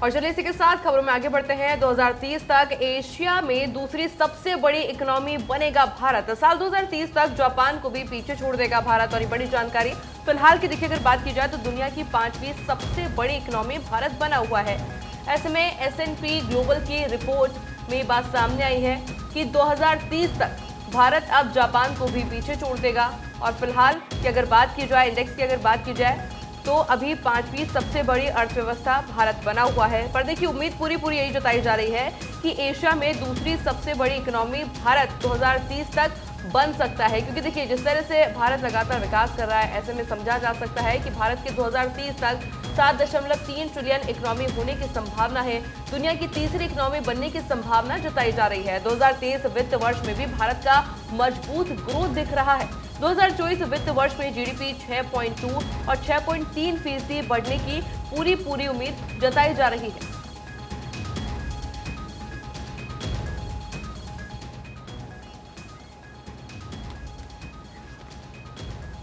और चलिए इसी के साथ खबरों में आगे बढ़ते हैं। 2030 तक एशिया में दूसरी सबसे बड़ी इकोनॉमी बनेगा भारत। साल 2030 तक जापान को भी पीछे छोड़ देगा भारत। और ये बड़ी जानकारी फिलहाल की देखिए, अगर बात की जाए तो दुनिया की 5वीं सबसे बड़ी इकोनॉमी भारत बना हुआ है। ऐसे में S&P ग्लोबल की रिपोर्ट में बात सामने आई है कि 2030 तक भारत अब जापान को भी पीछे छोड़ देगा। और फिलहाल की अगर बात की जाए, इंडेक्स की अगर बात की जाए तो अभी 5वीं सबसे बड़ी अर्थव्यवस्था भारत बना हुआ है। पर देखिए, उम्मीद पूरी यही जताई जा रही है कि एशिया में दूसरी सबसे बड़ी इकोनॉमी भारत 2030 तक बन सकता है। क्योंकि देखिए, जिस तरह से भारत लगातार विकास कर रहा है, ऐसे में समझा जा सकता है कि भारत के 2030 तक 7.3 ट्रिलियन इकोनॉमी होने की संभावना है। दुनिया की तीसरी इकोनॉमी बनने की संभावना जताई जा रही है। 2023 वित्त वर्ष में भी भारत का मजबूत ग्रोथ दिख रहा है। 2024 वित्त वर्ष में जीडीपी 6.2 और 6.3% बढ़ने की पूरी उम्मीद जताई जा रही है।